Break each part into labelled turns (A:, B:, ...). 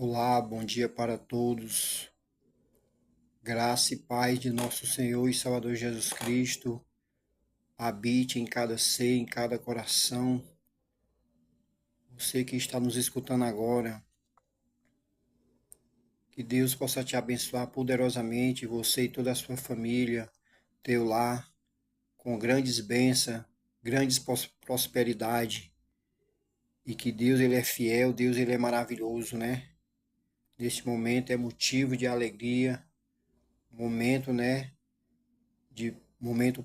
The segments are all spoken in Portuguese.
A: Olá, bom dia para todos. Graça e paz de nosso Senhor e Salvador Jesus Cristo habite em cada ser, em cada coração. Você que está nos escutando agora, que Deus possa te abençoar poderosamente, você e toda a sua família, teu lar, com grandes bênçãos, grandes prosperidade. E que Deus ele é fiel, Deus ele é maravilhoso, né? Neste momento é motivo de alegria, momento, né? De momento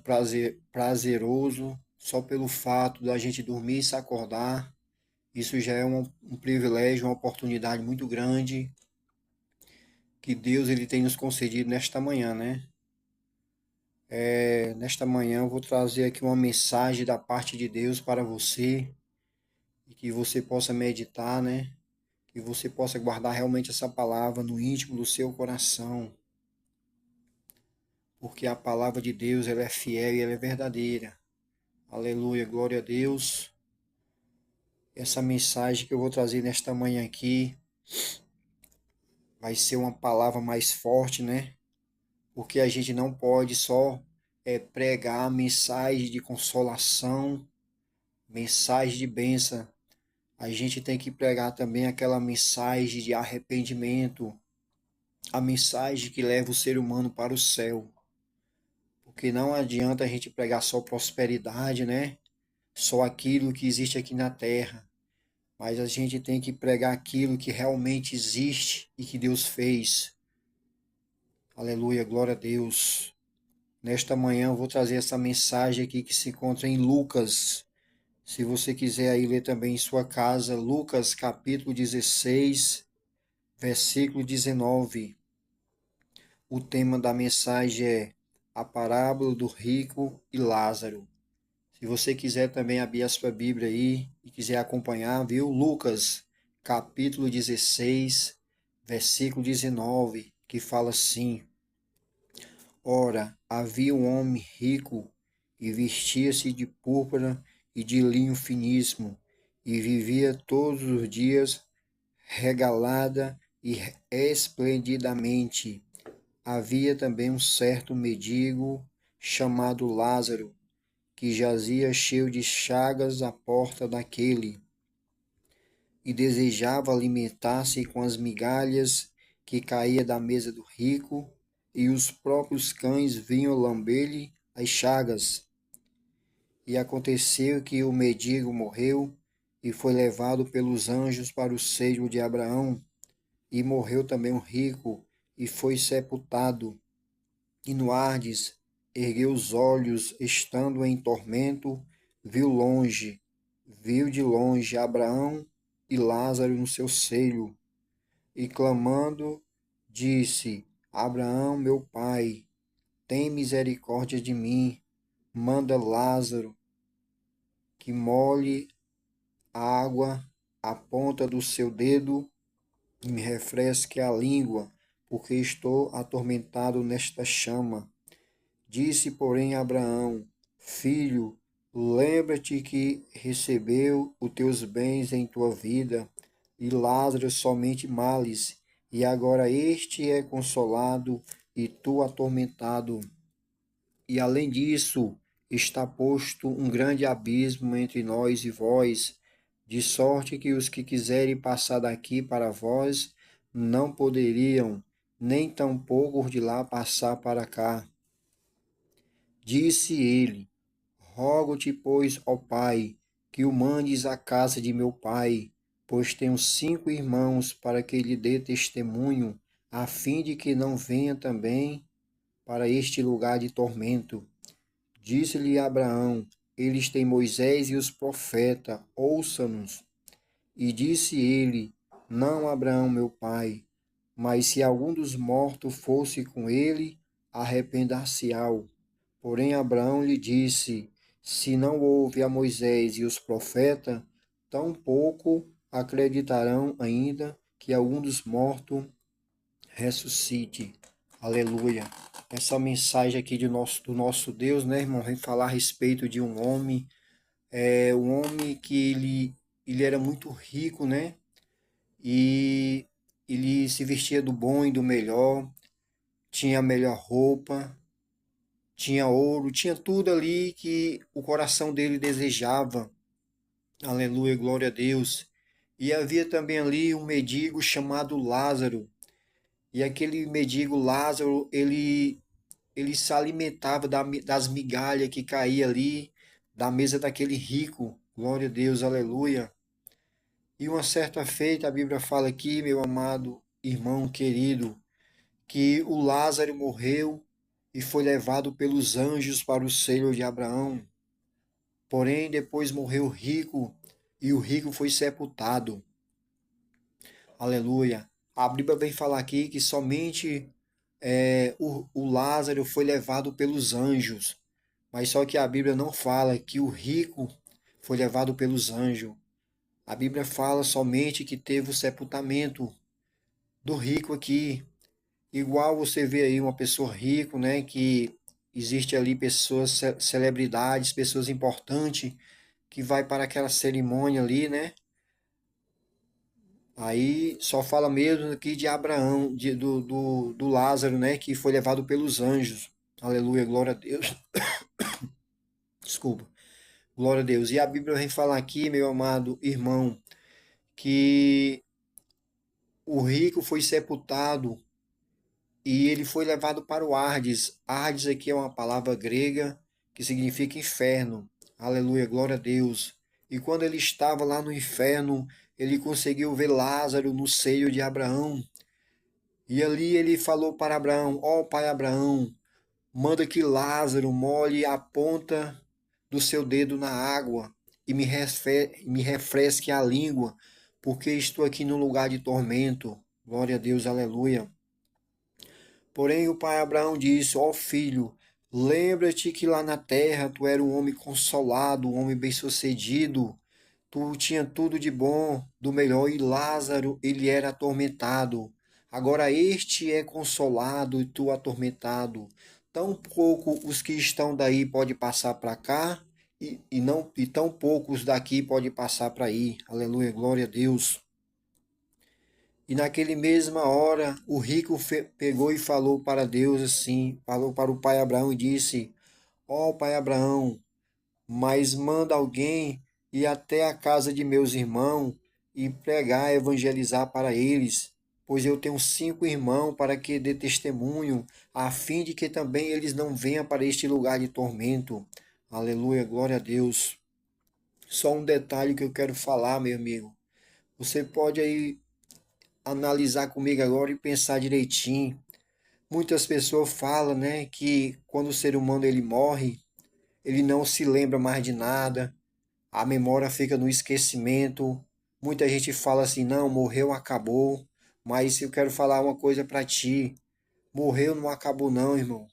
A: prazeroso, só pelo fato da gente dormir e se acordar. Isso já é um privilégio, uma oportunidade muito grande que Deus ele tem nos concedido nesta manhã, né? Nesta manhã eu vou trazer aqui uma mensagem da parte de Deus para você e que você possa meditar, né? Que você possa guardar realmente essa palavra no íntimo do seu coração, porque a palavra de Deus ela é fiel e ela é verdadeira. Aleluia, glória a Deus. Essa mensagem que eu vou trazer nesta manhã aqui vai ser uma palavra mais forte, né? Porque a gente não pode só pregar mensagem de consolação, mensagem de bênção. A gente tem que pregar também aquela mensagem de arrependimento, a mensagem que leva o ser humano para o céu. Porque não adianta a gente pregar só prosperidade, né? Só aquilo que existe aqui na terra. Mas a gente tem que pregar aquilo que realmente existe e que Deus fez. Aleluia, glória a Deus. Nesta manhã eu vou trazer essa mensagem aqui que se encontra em Lucas. Se você quiser aí ler também em sua casa, Lucas capítulo 16, versículo 19. O tema da mensagem é a parábola do rico e Lázaro. Se você quiser também abrir a sua Bíblia aí e quiser acompanhar, viu? Lucas, capítulo 16, versículo 19, que fala assim: Ora, havia um homem rico e vestia-se de púrpura e de linho finíssimo e vivia todos os dias regalada e esplendidamente. Havia também um certo mendigo chamado Lázaro, que jazia cheio de chagas à porta daquele, e desejava alimentar-se com as migalhas que caía da mesa do rico, e os próprios cães vinham lamber-lhe as chagas. E aconteceu que o mendigo morreu, e foi levado pelos anjos para o seio de Abraão, e morreu também o rico, e foi sepultado. E no Hades ergueu os olhos, estando em tormento, viu de longe Abraão e Lázaro no seu seio, e clamando, disse: Abraão, meu pai, tem misericórdia de mim, manda Lázaro que molhe a água à ponta do seu dedo e me refresque a língua, porque estou atormentado nesta chama. Disse, porém, Abraão: Filho, lembra-te que recebeu os teus bens em tua vida, e Lázaro somente males, e agora este é consolado e tu atormentado. E além disso, está posto um grande abismo entre nós e vós, de sorte que os que quiserem passar daqui para vós não poderiam, nem tampouco de lá passar para cá. Disse ele: Rogo-te, pois, ó Pai, que o mandes à casa de meu pai, pois tenho 5 irmãos, para que lhe dê testemunho, a fim de que não venha também para este lugar de tormento. Disse-lhe Abraão: Eles têm Moisés e os profetas, ouça-nos. E disse ele: Não, Abraão, meu pai, mas se algum dos mortos fosse com ele, arrependar-se-á. Porém, Abraão lhe disse: Se não houve a Moisés e os profetas, tampouco acreditarão ainda que algum dos mortos ressuscite. Aleluia. Essa mensagem aqui do nosso Deus, né, irmão, vem falar a respeito de um homem que ele era muito rico, né? E ele se vestia do bom e do melhor, tinha a melhor roupa, tinha ouro, tinha tudo ali que o coração dele desejava. Aleluia, glória a Deus. E havia também ali um mendigo chamado Lázaro. E aquele mendigo Lázaro, ele se alimentava das migalhas que caía ali da mesa daquele rico. Glória a Deus, aleluia. E uma certa feita, a Bíblia fala aqui, meu amado irmão querido, que o Lázaro morreu e foi levado pelos anjos para o seio de Abraão. Porém, depois morreu o rico e o rico foi sepultado. Aleluia. A Bíblia vem falar aqui que somente o Lázaro foi levado pelos anjos. Mas só que a Bíblia não fala que o rico foi levado pelos anjos. A Bíblia fala somente que teve o sepultamento do rico aqui. Igual você vê aí uma pessoa rica, né? Que existe ali pessoas, celebridades, pessoas importantes que vai para aquela cerimônia ali, né? Aí só fala mesmo aqui de Abraão, do Lázaro, né? Que foi levado pelos anjos. Aleluia, glória a Deus. Desculpa. Glória a Deus. E a Bíblia vem falar aqui, meu amado irmão, que o rico foi sepultado e ele foi levado para o Hades. Hades aqui é uma palavra grega que significa inferno. Aleluia, glória a Deus. E quando ele estava lá no inferno, ele conseguiu ver Lázaro no seio de Abraão. E ali ele falou para Abraão: ó pai Abraão, manda que Lázaro molhe a ponta do seu dedo na água e me refresque a língua, porque estou aqui no lugar de tormento. Glória a Deus, aleluia. Porém o pai Abraão disse: ó filho, lembra-te que lá na terra tu era um homem consolado, um homem bem-sucedido. Tu tinha tudo de bom, do melhor, e Lázaro, ele era atormentado. Agora este é consolado e tu atormentado. Tão pouco os que estão daí pode passar para cá e tão poucos daqui pode passar para aí. Aleluia, glória a Deus. E naquele mesma hora, o rico pegou e falou para Deus assim, falou para o pai Abraão e disse: ó pai Abraão, mas manda alguém ir até a casa de meus irmãos e pregar, evangelizar para eles, pois eu tenho 5 irmãos para que dê testemunho, a fim de que também eles não venham para este lugar de tormento. Aleluia, glória a Deus. Só um detalhe que eu quero falar, meu amigo. Você pode aí analisar comigo agora e pensar direitinho. Muitas pessoas falam, né, que quando o ser humano ele morre, ele não se lembra mais de nada, a memória fica no esquecimento. Muita gente fala assim, não, morreu, acabou. Mas eu quero falar uma coisa para ti. Morreu, não acabou não, irmão.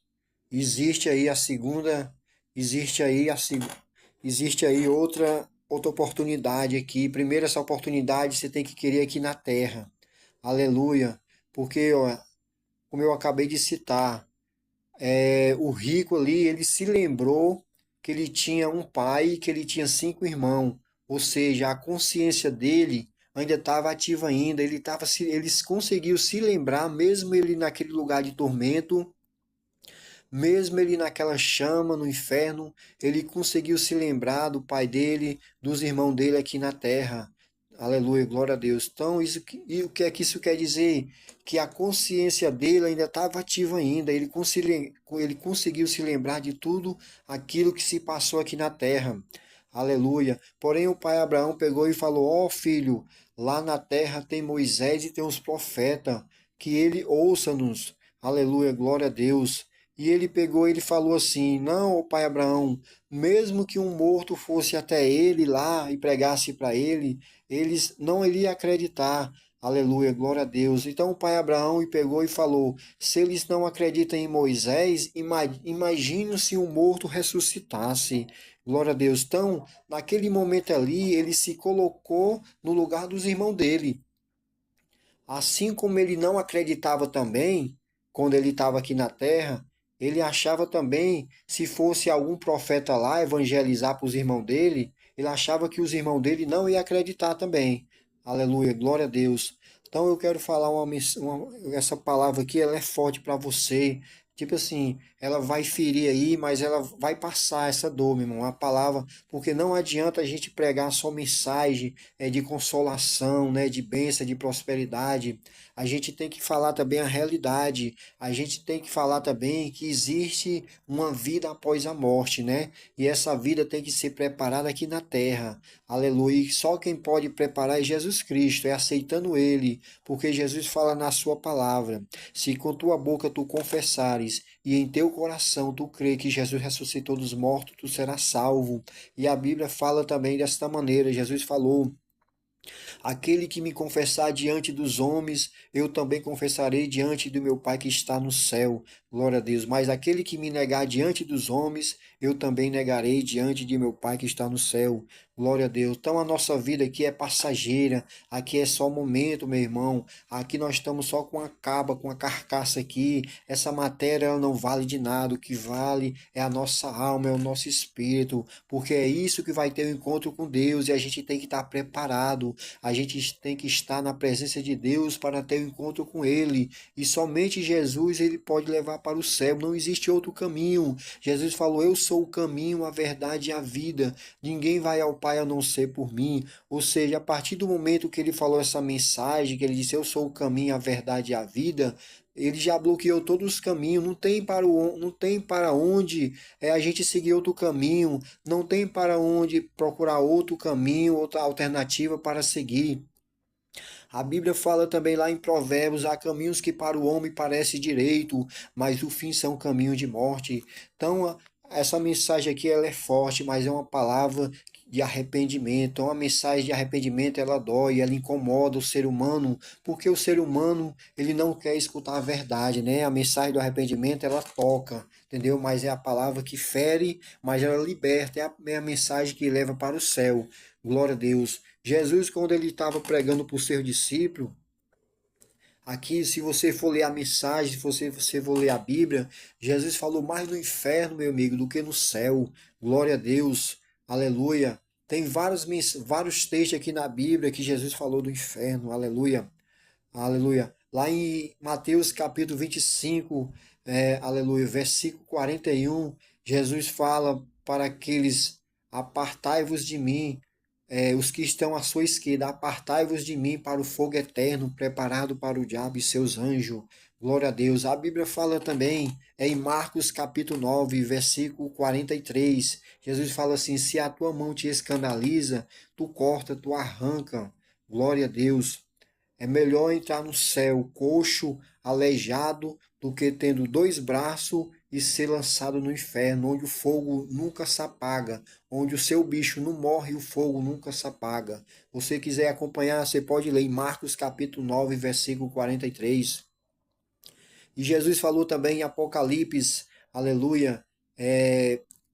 A: Existe aí a segunda, existe aí existe aí outra oportunidade aqui. Primeiro essa oportunidade você tem que querer aqui na terra. Aleluia. Porque, ó, como eu acabei de citar, o rico ali, ele se lembrou que ele tinha um pai e que ele tinha 5 irmãos. Ou seja, a consciência dele ainda estava ativa ainda. Ele conseguiu se lembrar, mesmo ele naquele lugar de tormento, mesmo ele naquela chama no inferno, ele conseguiu se lembrar do pai dele, dos irmãos dele aqui na terra. Aleluia, glória a Deus. Então, e o que é que isso quer dizer? Que a consciência dele ainda estava ativa ainda. Ele conseguiu se lembrar de tudo aquilo que se passou aqui na terra. Aleluia. Porém, o pai Abraão pegou e falou: ó filho, lá na terra tem Moisés e tem os profetas, que ele ouça-nos. Aleluia, glória a Deus. E ele pegou e ele falou assim: não, ó pai Abraão, mesmo que um morto fosse até ele lá e pregasse para ele, eles não iriam acreditar. Aleluia, glória a Deus. Então o pai Abraão pegou e falou: se eles não acreditam em Moisés, imagine se um morto ressuscitasse. Glória a Deus. Então, naquele momento ali, ele se colocou no lugar dos irmãos dele. Assim como ele não acreditava também, quando ele estava aqui na terra, ele achava também, se fosse algum profeta lá evangelizar para os irmãos dele, ele achava que os irmãos dele não iam acreditar também. Aleluia, glória a Deus. Então eu quero falar essa palavra aqui, ela é forte para você. Tipo assim, ela vai ferir aí, mas ela vai passar essa dor, meu irmão. A palavra, porque não adianta a gente pregar só mensagem de consolação, né, de bênção, de prosperidade. A gente tem que falar também a realidade. A gente tem que falar também que existe uma vida após a morte, né? E essa vida tem que ser preparada aqui na terra. Aleluia. E só quem pode preparar é Jesus Cristo, é aceitando Ele, porque Jesus fala na sua palavra: se com tua boca tu confessares e em teu coração tu crê que Jesus ressuscitou dos mortos, tu serás salvo. E a Bíblia fala também desta maneira: Jesus falou: aquele que me confessar diante dos homens, eu também confessarei diante do meu Pai que está no céu. Glória a Deus. Mas aquele que me negar diante dos homens, eu também negarei diante de meu Pai que está no céu. Glória a Deus. Então a nossa vida aqui é passageira, aqui é só momento, meu irmão. Aqui nós estamos só com a caba, com a carcaça aqui. Essa matéria ela não vale de nada. O que vale é a nossa alma, é o nosso espírito, porque é isso que vai ter o encontro com Deus e a gente tem que estar preparado. A gente tem que estar na presença de Deus para ter um encontro com Ele. E somente Jesus ele pode levar para o céu. Não existe outro caminho. Jesus falou: eu sou o caminho, a verdade e a vida. Ninguém vai ao Pai a não ser por mim. Ou seja, a partir do momento que ele falou essa mensagem, que ele disse: eu sou o caminho, a verdade e a vida, ele já bloqueou todos os caminhos, não tem para onde a gente seguir outro caminho, não tem para onde procurar outro caminho, outra alternativa para seguir. A Bíblia fala também lá em Provérbios: há caminhos que para o homem parece direito, mas o fim são caminhos de morte. Então, essa mensagem aqui ela é forte, mas é uma palavra de arrependimento. Então, a mensagem de arrependimento ela dói, ela incomoda o ser humano, porque o ser humano ele não quer escutar a verdade, né? A mensagem do arrependimento ela toca, entendeu? Mas é a palavra que fere, mas ela liberta, é a mensagem que leva para o céu. Glória a Deus. Jesus, quando ele estava pregando para o seu discípulo, aqui, se você for ler a mensagem, se você for ler a Bíblia, Jesus falou mais no inferno, meu amigo, do que no céu. Glória a Deus. Aleluia. Tem vários textos aqui na Bíblia que Jesus falou do inferno. Aleluia. Aleluia. Lá em Mateus capítulo 25, aleluia, versículo 41, Jesus fala para aqueles: apartai-vos de mim, os que estão à sua esquerda, apartai-vos de mim para o fogo eterno, preparado para o diabo e seus anjos. Glória a Deus. A Bíblia fala também, em Marcos capítulo 9, versículo 43, Jesus fala assim: se a tua mão te escandaliza, tu corta, tu arranca. Glória a Deus. É melhor entrar no céu coxo, aleijado, do que tendo dois braços e ser lançado no inferno, onde o fogo nunca se apaga, onde o seu bicho não morre e o fogo nunca se apaga. Se você quiser acompanhar, você pode ler em Marcos capítulo 9, versículo 43. E Jesus falou também em Apocalipse, aleluia,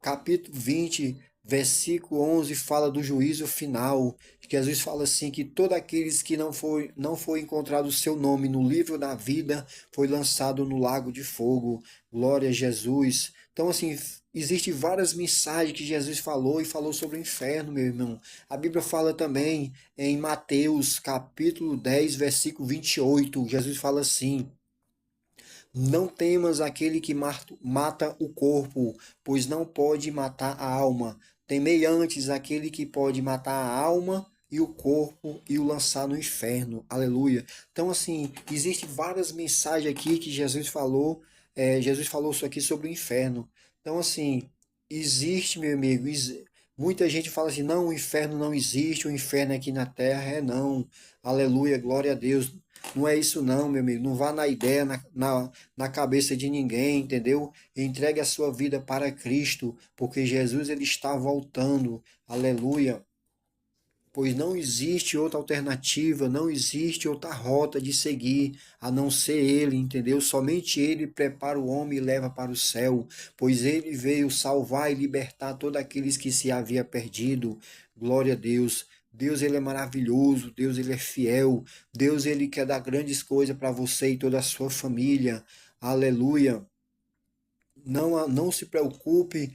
A: capítulo 20, versículo 11, fala do juízo final. Jesus fala assim que todos aqueles que não foi encontrado o seu nome no livro da vida foi lançado no lago de fogo. Glória a Jesus. Então assim, existem várias mensagens que Jesus falou e falou sobre o inferno, meu irmão. A Bíblia fala também em Mateus capítulo 10, versículo 28. Jesus fala assim: não temas aquele que mata o corpo, pois não pode matar a alma. Temei antes aquele que pode matar a alma e o corpo e o lançar no inferno. Aleluia. Então, assim, existem várias mensagens aqui que Jesus falou. Jesus falou isso aqui sobre o inferno. Então, assim, existe, meu amigo. Muita gente fala assim: não, o inferno não existe, o inferno é aqui na terra. É não. Aleluia, glória a Deus. Não é isso não, meu amigo. Não vá na ideia, na cabeça de ninguém, entendeu? Entregue a sua vida para Cristo, porque Jesus ele está voltando. Aleluia. Pois não existe outra alternativa, não existe outra rota de seguir a não ser Ele, entendeu? Somente Ele prepara o homem e leva para o céu, pois Ele veio salvar e libertar todos aqueles que se havia perdido. Glória a Deus. Deus ele é maravilhoso, Deus ele é fiel, Deus ele quer dar grandes coisas para você e toda a sua família. Aleluia. Não se preocupe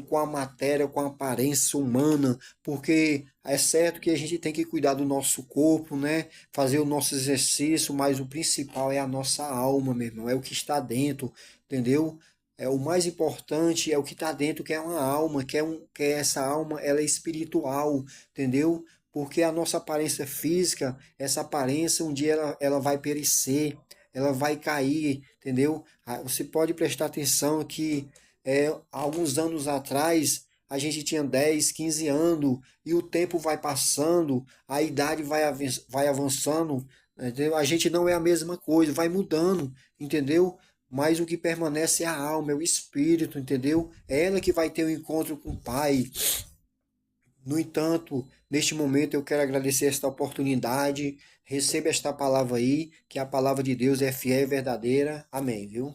A: com a matéria, com a aparência humana, porque é certo que a gente tem que cuidar do nosso corpo, né? Fazer o nosso exercício, mas o principal é a nossa alma, meu irmão, é o que está dentro, entendeu? É o mais importante é o que está dentro, que é uma alma, que é essa alma, ela é espiritual, entendeu? Porque a nossa aparência física, essa aparência um dia ela vai perecer, ela vai cair, entendeu? Você pode prestar atenção que alguns anos atrás a gente tinha 10, 15 anos e o tempo vai passando, a idade vai avançando, entendeu? A gente não é a mesma coisa, vai mudando, entendeu? Mas o que permanece é a alma, é o espírito, entendeu? É ela que vai ter o encontro com o Pai. No entanto, neste momento eu quero agradecer esta oportunidade. Receba esta palavra aí, que a palavra de Deus é fiel e verdadeira. Amém, viu?